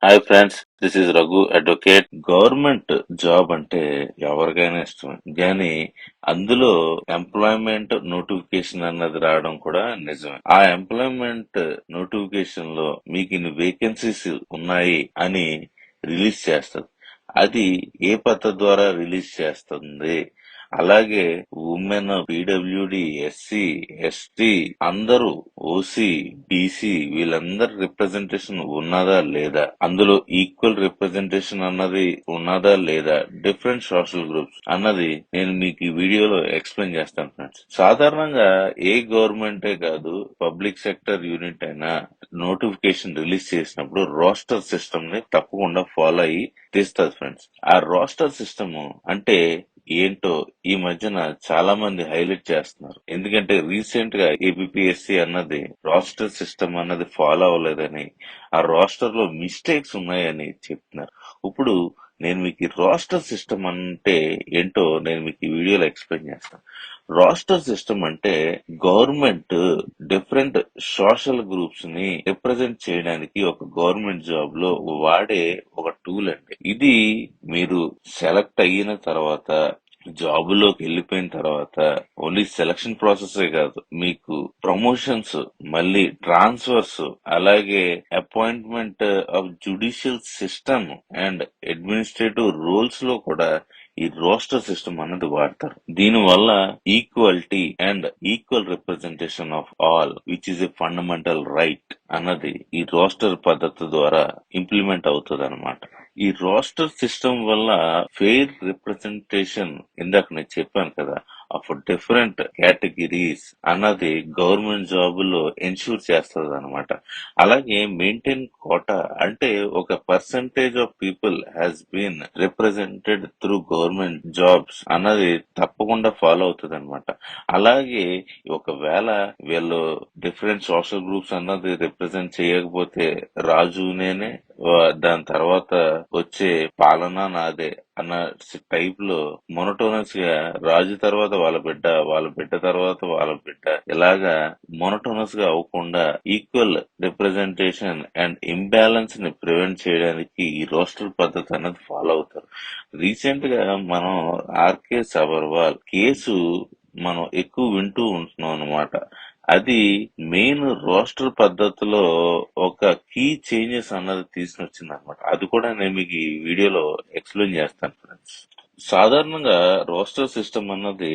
Hi friends, this is Raghu advocate. Government job అంటే ఎవరికైనా ఇష్టమే, కానీ అందులో ఎంప్లాయ్మెంట్ నోటిఫికేషన్ అన్నది రావడం కూడా నిజమే. ఆ ఎంప్లాయ్మెంట్ నోటిఫికేషన్ లో మీకు ఇన్ని వేకెన్సీస్ ఉన్నాయి అని రిలీజ్ చేస్తుంది. అది ఏ పద్ధతి ద్వారా రిలీజ్ చేస్తుంది, అలాగే ఉమెన్, పీడబ్ల్యూడి, ఎస్సీ, ఎస్టీ అందరూ, ఓసీ, బీసీ వీళ్ళందరి రిప్రజెంటేషన్ ఉన్నదా లేదా, అందులో ఈక్వల్ రిప్రజెంటేషన్ అన్నది ఉన్నదా లేదా, డిఫరెంట్ సోషల్ గ్రూప్స్ అన్నది నేను మీకు ఈ వీడియోలో ఎక్స్ప్లెయిన్ చేస్తాను ఫ్రెండ్స్. సాధారణంగా ఏ గవర్నమెంటే కాదు, పబ్లిక్ సెక్టర్ యూనిట్ అయినా నోటిఫికేషన్ రిలీజ్ చేసినప్పుడు రోస్టర్ సిస్టమ్ ని తప్పకుండా ఫాలో అయ్యి తీస్తుంది ఫ్రెండ్స్. ఆ రోస్టర్ సిస్టమ్ అంటే ఏంటో ఈ మధ్యన చాలా మంది హైలైట్ చేస్తున్నారు. ఎందుకంటే రీసెంట్ గా ఏపీఎస్సి అన్నది రోస్టర్ సిస్టమ్ అన్నది ఫాలో అవ్వలేదని, ఆ రోస్టర్ లో మిస్టేక్స్ ఉన్నాయని చెప్తున్నారు. ఇప్పుడు నేను మీకు ఈ రోస్టర్ సిస్టమ్ అంటే ఏంటో నేను మీకు ఈ వీడియోలో ఎక్స్ప్లెయిన్ చేస్తాను. రోస్టర్ సిస్టమ్ అంటే గవర్నమెంట్ డిఫరెంట్ సోషల్ గ్రూప్స్ ని రిప్రజెంట్ చేయడానికి ఒక గవర్నమెంట్ జాబ్ లో వాడే ఒక టూల్ అండి. ఇది మీరు సెలెక్ట్ అయిన తర్వాత, జాబులోకి వెళ్ళిపోయిన తర్వాత ఓన్లీ సెలక్షన్ ప్రాసెస్ కాదు, మీకు ప్రమోషన్స్, మళ్ళీ ట్రాన్స్ఫర్స్, అలాగే appointment of judicial system and administrative roles లో కూడా ఈ రోస్టర్ సిస్టమ్ అన్నది వాడతారు. దీని వల్ల equality and equal representation of all which is a fundamental right అన్నది ఈ రోస్టర్ పద్ధతి ద్వారా ఇంప్లిమెంట్ అవుతుంది అనమాట. ఈ రోస్టర్ సిస్టమ్ వల్ల ఫెయిర్ రిప్రజెంటేషన్, ఇందాక నేను చెప్పాను కదా, ఆఫ్ డిఫరెంట్ కేటగిరీస్ అన్నది గవర్నమెంట్ జాబుల్లో ఎన్ష్యూర్ చేస్తుంది అనమాట. అలాగే మెయింటైన్ కోటా అంటే ఒక percentage of people has been represented through government jobs అన్నది తప్పకుండా ఫాలో అవుతుంది అనమాట. అలాగే ఒకవేళ వీళ్ళు డిఫరెంట్ సోషల్ గ్రూప్స్ అన్నది రిప్రజెంట్ చేయకపోతే రాజునేనే, దాని తర్వాత వచ్చే పాలన నాదే అన్న టైప్ లో మొనటోనస్ గా రాజు తర్వాత వాళ్ళ బిడ్డ, వాళ్ళ బిడ్డ తర్వాత వాళ్ళ బిడ్డ, ఇలాగా మొనటోనస్ గా అవ్వకుండా ఈక్వల్ రిప్రజెంటేషన్ అండ్ ఇంబ్యాలెన్స్ ని ప్రివెంట్ చేయడానికి ఈ రోస్టర్ పద్ధతి అన్నది ఫాలో అవుతారు. రీసెంట్ గా మనం ఆర్కే సబర్వాల్ కేసు మనం ఎక్కువ వింటూ ఉంటున్నాం అనమాట. అది మెయిన్ రోస్టర్ పద్ధతిలో ఒక కీ చేంజెస్ అన్నది తీసుకొచ్చింది అనమాట. అది కూడా నేను మీకు ఈ వీడియోలో ఎక్స్ప్లెయిన్ చేస్తాను ఫ్రెండ్స్. సాధారణంగా రోస్టర్ సిస్టమ్ అన్నది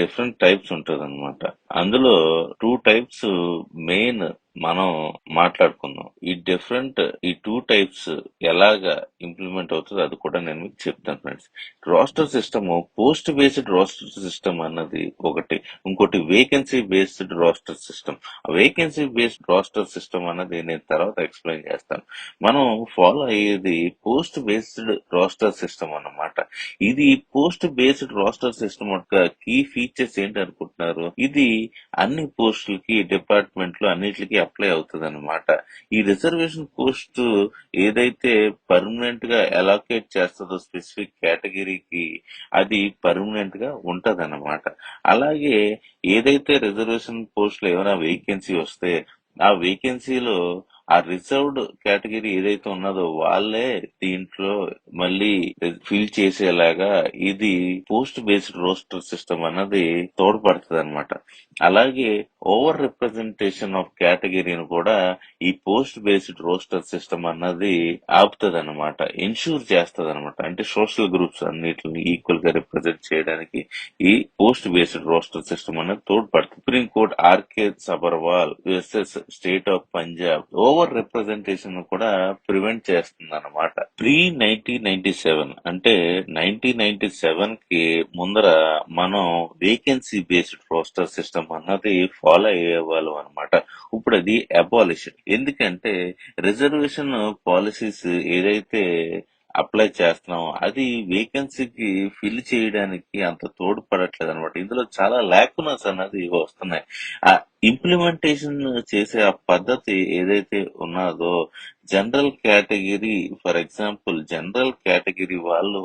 డిఫరెంట్ టైప్స్ ఉంటది అనమాట. అందులో 2 టైప్స్ మెయిన్ మనం మాట్లాడుకుందాం. ఈ 2 టైప్స్ ఎలాగా ఇంప్లిమెంట్ అవుతుంది అది కూడా నేను మీకు చెప్తాను friends. Roster system, post based roster system అన్నది ఒకటి, ఇంకోటి vacancy based roster system. Vacancy based roster system అన్నది నేను తర్వాత ఎక్స్ప్లెయిన్ చేస్తాను. మనం ఫాలో అయ్యేది పోస్ట్ బేస్డ్ రోస్టర్ సిస్టమ్ అన్నమాట. ఇది పోస్ట్ బేస్డ్ రోస్టర్ సిస్టమ్ యొక్క కీ ఫీచర్స్ ఏంటి అనుకుంటున్నారు? ఇది అన్ని పోస్టులకి, డిపార్ట్మెంట్ లో అన్నిటికీ అప్లై అవుతుంది అనమాట. ఈ రిజర్వేషన్ పోస్ట్ ఏదైతే పర్మనెంట్ గా అలాకేట్ చేస్తుందో స్పెసిఫిక్ కేటగిరీకి, అది పర్మనెంట్ గా ఉంటది అనమాట. అలాగే ఏదైతే రిజర్వేషన్ పోస్ట్ లో ఏమైనా వేకెన్సీ వస్తే ఆ వేకెన్సీలో ఆ రిజర్వ్డ్ కేటగిరీ ఏదైతే ఉన్నదో వాళ్ళే దీంట్లో మళ్ళీ ఫిల్ చేసేలాగా ఇది పోస్ట్ బేస్డ్ రోస్టర్ సిస్టమ్ అన్నది తోడ్పడుతుంది అనమాట. అలాగే ఓవర్ రిప్రజెంటేషన్ ఆఫ్ కేటగిరీని కూడా ఈ పోస్ట్ బేస్డ్ రోస్టర్ సిస్టమ్ అన్నది ఆపుతుంది అనమాట, ఎన్ష్యూర్ చేస్తుంది అనమాట. అంటే సోషల్ గ్రూప్స్ అన్నిటిని ఈక్వల్ గా రిప్రజెంట్ చేయడానికి ఈ పోస్ట్ బేస్డ్ రోస్టర్ సిస్టమ్ అనేది తోడ్పడుతుంది. Supreme Court RK Sabharwal versus state of Punjab over representation కూడా ప్రివెంట్ చేస్తుంది అనమాట. ప్రీ 1997 అంటే 1997 కి ముందర మనం వేకెన్సీ బేస్డ్ రోస్టర్ సిస్టమ్ అన్నది ఫాలో అయ్యేవాళ్ళం అనమాట. ఇప్పుడు అది అబాలిషన్. ఎందుకంటే రిజర్వేషన్ పాలసీస్ ఏదైతే అప్లై చేస్తున్నాం అది వేకెన్సీకి ఫిల్ చేయడానికి అంత తోడ్పడట్లేదు అనమాట. ఇందులో చాలా లాకునస్ అన్నది వస్తున్నాయి. ఆ ఇంప్లిమెంటేషన్ చేసే ఆ పద్ధతి ఏదైతే ఉన్నదో, general category, for example general category వాళ్ళు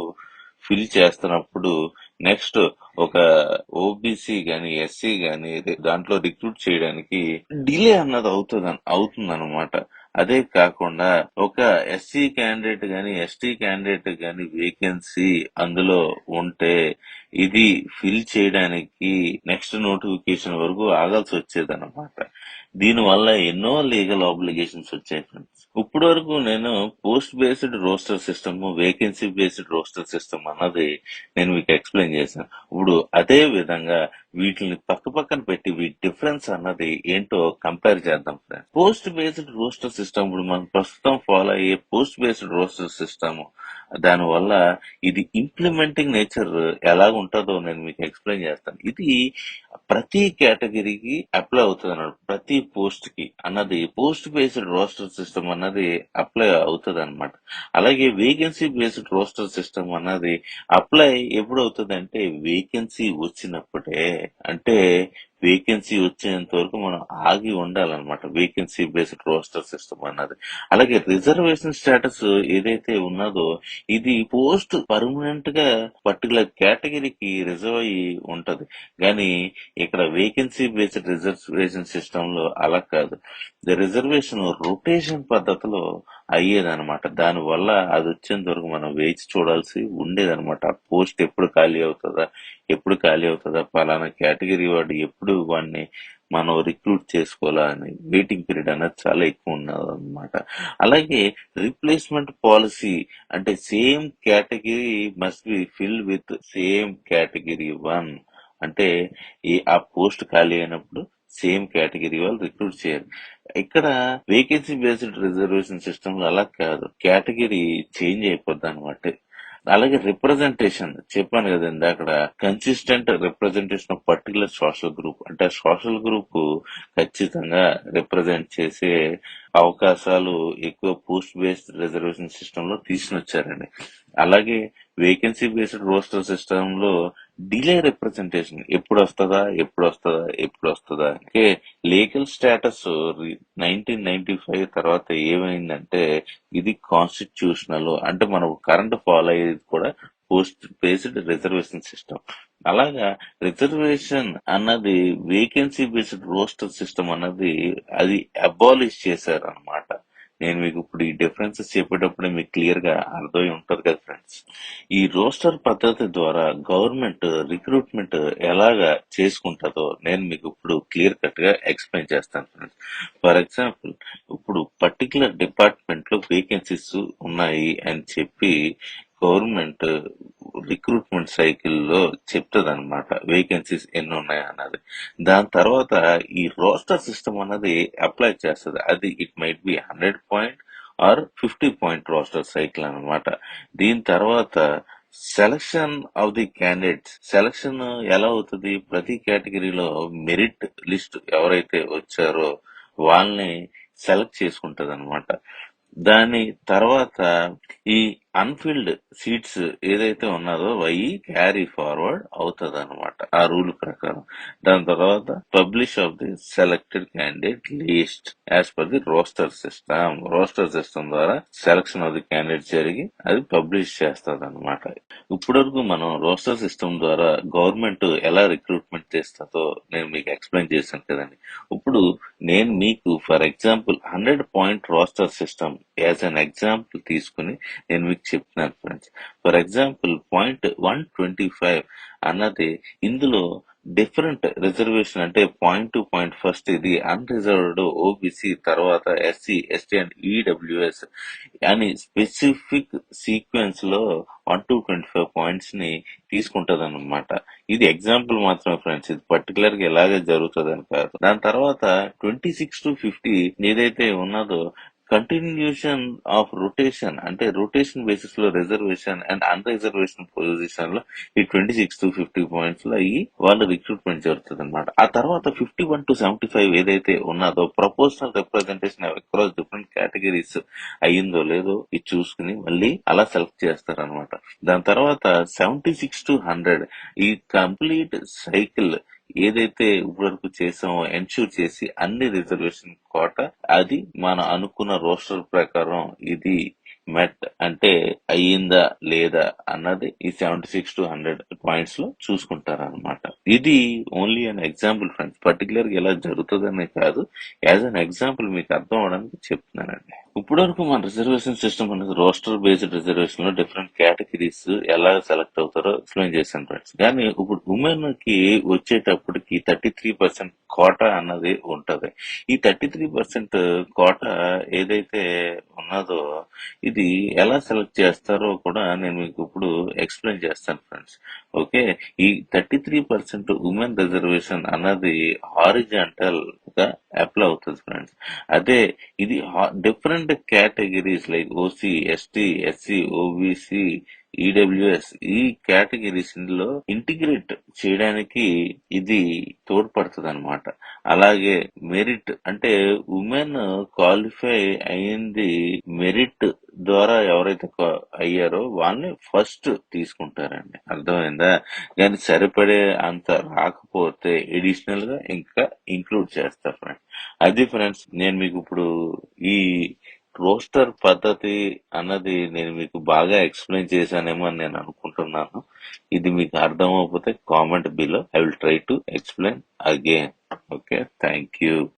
ఫిల్ చేస్తున్నప్పుడు నెక్స్ట్ ఒక ఓబీసీ గాని, ఎస్సీ గాని దాంట్లో రిక్రూట్ చేయడానికి డిలే అన్నది అవుతుంది అనమాట. అదే కాకుండా ఒక ఎస్సీ క్యాండిడేట్ గాని ఎస్టీ క్యాండిడేట్ గాని వేకెన్సీ అందులో ఉంటే ఇది ఫిల్ చేయడానికి నెక్స్ట్ నోటిఫికేషన్ వరకు ఆగాల్సి వచ్చేదన్నమాట. దీనివల్ల ఎన్నో లీగల్ ఆబ్లిగేషన్స్ వచ్చాయి ఫ్రెండ్స్. ఇప్పటి వరకు నేను post based roster system, vacancy based roster system అన్నది నేను మీకు ఎక్స్ప్లెయిన్ చేశాను. ఇప్పుడు అదే విధంగా వీటిని పక్క పక్కన పెట్టి వీటి డిఫరెన్స్ అన్నది ఏంటో కంపేర్ చేద్దాం friends. Post based roster system, ఇప్పుడు మనం ప్రస్తుతం ఫాలో అయ్యే పోస్ట్ బేస్డ్ రోస్టర్ సిస్టమ్, దానివల్ల ఇది ఇంప్లిమెంటింగ్ నేచర్ ఎలా ఉంటుందో నేను మీకు ఎక్స్ప్లెయిన్ చేస్తాను. ఇది ప్రతి కేటగిరీకి అప్లై అవుతుంది అన్నాడు, ప్రతి పోస్ట్ కి అన్నది పోస్ట్ బేస్డ్ రోస్టర్ సిస్టమ్ అన్నది అప్లై అవుతుంది అనమాట. అలాగే వేకెన్సీ బేస్డ్ రోస్టర్ సిస్టమ్ అన్నది అప్లై ఎప్పుడు అవుతుంది అంటే వేకెన్సీ వచ్చినప్పుడే. అంటే వేకెన్సీ వచ్చేంత వరకు మనం ఆగి ఉండాలన్నమాట వేకెన్సీ బేస్డ్ రోస్టర్ సిస్టమ్ అన్నది. అలాగే రిజర్వేషన్ స్టేటస్ ఏదైతే ఉన్నదో ఇది పోస్ట్ పర్మనెంట్ గా పర్టికులర్ కేటగిరీకి రిజర్వ్ అయ్యి ఉంటది. కానీ ఇక్కడ వేకెన్సీ బేస్డ్ రిజర్వేషన్ సిస్టమ్ లో అలా కాదు. రిజర్వేషన్ రొటేషన్ పద్ధతిలో అయ్యేదన్నమాట. దాని వల్ల అది వచ్చేంత వరకు మనం వేచి చూడాల్సి ఉండేదన్నమాట. ఆ పోస్ట్ ఎప్పుడు ఖాళీ అవుతుందా, ఎప్పుడు ఖాళీ అవుతుందా, పలానా కేటగిరీ వాడు ఎప్పుడు వాడిని మనం రిక్రూట్ చేసుకోవాలా అని వెయిటింగ్ పీరియడ్ అనేది చాలా ఎక్కువ ఉన్నది అనమాట. అలాగే రీప్లేస్మెంట్ పాలసీ అంటే same category must be fill with same category one. అంటే ఆ పోస్ట్ ఖాళీ అయినప్పుడు సేమ్ కేటగిరీ వాళ్ళు రిక్రూట్ చేయాలి. ఇక్కడ వేకెన్సీ బేస్డ్ రిజర్వేషన్ సిస్టమ్ లో అలా కాదు, కేటగిరీ చేంజ్ అయిపోద్ది అనమాట. అలాగే రిప్రజెంటేషన్ చెప్పాను కదండి, అక్కడ consistent representation of particular social group, అంటే సోషల్ గ్రూప్ ఖచ్చితంగా రిప్రజెంట్ చేసే అవకాశాలు ఎక్కువ పోస్ట్ బేస్డ్ రిజర్వేషన్ సిస్టమ్ లో తీసుకొచ్చారండి. అలాగే వేకెన్సీ బేస్డ్ రోస్టర్ సిస్టమ్ లో డిలే రిప్రజెంటేషన్ ఎప్పుడు వస్తుందా ఎప్పుడు వస్తుందా ఎప్పుడు వస్తుందా. అంటే లీగల్ స్టేటస్ 1995 తర్వాత ఏమైందంటే ఇది కాన్స్టిట్యూషనల్, అంటే మనం కరెంట్ ఫాలో అయ్యేది కూడా పోస్ట్ బేస్డ్ రిజర్వేషన్ సిస్టమ్. అలాగా రిజర్వేషన్ అన్నది వేకెన్సీ బేస్డ్ రోస్టర్ సిస్టమ్ అన్నది అది అబాలిష్ చేశారు అనమాట. నేను మీకు ఇప్పుడు ఈ డిఫరెన్సెస్ చెప్పేటప్పుడు మీకు క్లియర్ గా అర్థమై ఉంటది కదా ఫ్రెండ్స్. ఈ రోస్టర్ పద్ధతి ద్వారా గవర్నమెంట్ రిక్రూట్మెంట్ ఎలాగా చేసుకుంటుందో నేను మీకు ఇప్పుడు క్లియర్ కట్ గా ఎక్స్ప్లెయిన్ చేస్తాను ఫ్రెండ్స్. ఫర్ ఎగ్జాంపుల్, ఇప్పుడు పర్టికులర్ డిపార్ట్మెంట్ లో వేకెన్సీస్ ఉన్నాయి అని చెప్పి గవర్నమెంట్ రిక్రూట్మెంట్ సైకిల్ లో చెప్తుంది అనమాట వేకెన్సీస్ ఎన్ని ఉన్నాయి అన్నది. దాని తర్వాత ఈ రోస్టర్ సిస్టమ్ అన్నది అప్లై చేస్తుంది. అది it might be 100 point or 50 point roster cycle అన్నమాట. దీని తర్వాత selection of the candidates, selection ఎలా అవుతుంది, ప్రతి కేటగిరీలో మెరిట్ లిస్ట్ ఎవరైతే వచ్చారో వాళ్ళని సెలెక్ట్ చేసుకుంటది అనమాట. దాని తర్వాత ఈ అన్ఫిల్డ్ సీట్స్ ఏదైతే ఉన్నదో అవి క్యారీ ఫార్వర్డ్ అవుతుంది అనమాట ఆ రూల్ ప్రకారం. దాని తర్వాత publish of the selected candidate list as per the roster system. Roster system ద్వారా సెలక్షన్ ఆఫ్ ది క్యాండిడేట్ జరిగి అది పబ్లిష్ చేస్తుంది అనమాట. ఇప్పటి వరకు మనం రోస్టర్ సిస్టమ్ ద్వారా గవర్నమెంట్ ఎలా రిక్రూట్మెంట్ చేస్తుందో నేను మీకు ఎక్స్ప్లెయిన్ చేశాను కదండి. ఇప్పుడు నేను మీకు for example 100 point roster system as an example తీసుకుని నేను మీకు చెప్తున్నాను ఫ్రెండ్స్. ఫర్ ఎగ్జాంపుల్ పాయింట్ 125 అన్నది ఇందులో డిఫరెంట్ రిజర్వేషన్, అంటే పాయింట్ టు పాయింట్ ఫస్ట్ ఇది అన్రిజర్వ్డ్ ఓబీసీ, తర్వాత ఎస్సీ ఎస్టీ అండ్ ఈడబ్ల్యూఎస్ అని స్పెసిఫిక్ సీక్వెన్స్ లో 1 to 25 పాయింట్స్ ని తీసుకుంటది అనమాట. ఇది ఎగ్జాంపుల్ మాత్రమే ఫ్రెండ్స్, ఇది పర్టికులర్ గా ఎలాగే జరుగుతుంది అని కాదు. దాని తర్వాత 26 to 50 ఏదైతే ఉన్నదో కంటిన్యూషన్ ఆఫ్ రొటేషన్, అంటే రొటేషన్ బేసిస్ లో reservation and an reservation position లో ఈ 26 to 50 పాయింట్స్ లో అయ్యి వాళ్ళు రిక్రూట్మెంట్ జరుగుతుంది అనమాట. ఆ తర్వాత 51 to 75 ఏదైతే ఉన్నదో proportional representation across different categories అయ్యిందో లేదో ఇది చూసుకుని మళ్ళీ అలా సెలెక్ట్ చేస్తారనమాట. దాని తర్వాత 76 to 100 ఈ కంప్లీట్ సైకిల్ ఏదైతే ఇప్పటివరకు చేసామో ఎన్ష్యూర్ చేసి అన్ని రిజర్వేషన్ కోట అది మన అనుకున్న రోస్టర్ ప్రకారం ఇది మెట్ అంటే అయ్యిందా లేదా అన్నది ఈ 76 to 100 పాయింట్స్ లో చూసుకుంటారు అనమాట. ఇది only an example friends, particular గా ఎలా జరుగుతుందనే కాదు, యాజ్ అన్ ఎగ్జాంపుల్ మీకు అర్థం అవడానికి చెప్తున్నానండి. ఇప్పటి వరకు మన రిజర్వేషన్ సిస్టమ్ అనేది రోస్టర్ బేస్డ్ రిజర్వేషన్ లో డిఫరెంట్ కేటగిరీస్ ఎలా సెలెక్ట్ అవుతారో ఎక్స్ప్లెయిన్ చేశాను ఫ్రెండ్స్. కానీ ఇప్పుడు ఉమెన్ కి వచ్చేటప్పటికి 33% కోటా అన్నది ఉంటది. ఈ 33% కోటా ఏదైతే ఉన్నదో ఇది ఎలా సెలెక్ట్ చేస్తారో కూడా నేను మీకు ఇప్పుడు ఎక్స్ప్లెయిన్ చేస్తాను ఫ్రెండ్స్. ఓకే, ఈ 33% ఉమెన్ రిజర్వేషన్ అన్నది హారిజాంటల్ గా అప్లై అవుతుంది ఫ్రెండ్స్. అదే ఇది different categories like OC, ST, SC, OBC, EWS ఈ కేటగిరీస్ లో ఇంటిగ్రేట్ చేయడానికి ఇది తోడ్పడుతుంది అనమాట. అలాగే మెరిట్ అంటే ఉమెన్ క్వాలిఫై అయింది మెరిట్ ద్వారా ఎవరైతే అయ్యారో వాళ్ళని ఫస్ట్ తీసుకుంటారండి. అర్థమైందా? కానీ సరిపడే అంత రాకపోతే ఎడిషనల్ గా ఇంకా ఇంక్లూడ్ చేస్తారు ఫ్రెండ్స్. అది ఫ్రెండ్స్, నేను మీకు ఇప్పుడు ఈ రోస్టర్ పద్ధతి అన్నది నేను మీకు బాగా ఎక్స్ప్లెయిన్ చేశానేమో అని నేను అనుకుంటున్నాను. ఇది మీకు అర్థం అవ్వకపోతే comment below, I will try to explain again. Okay, thank you.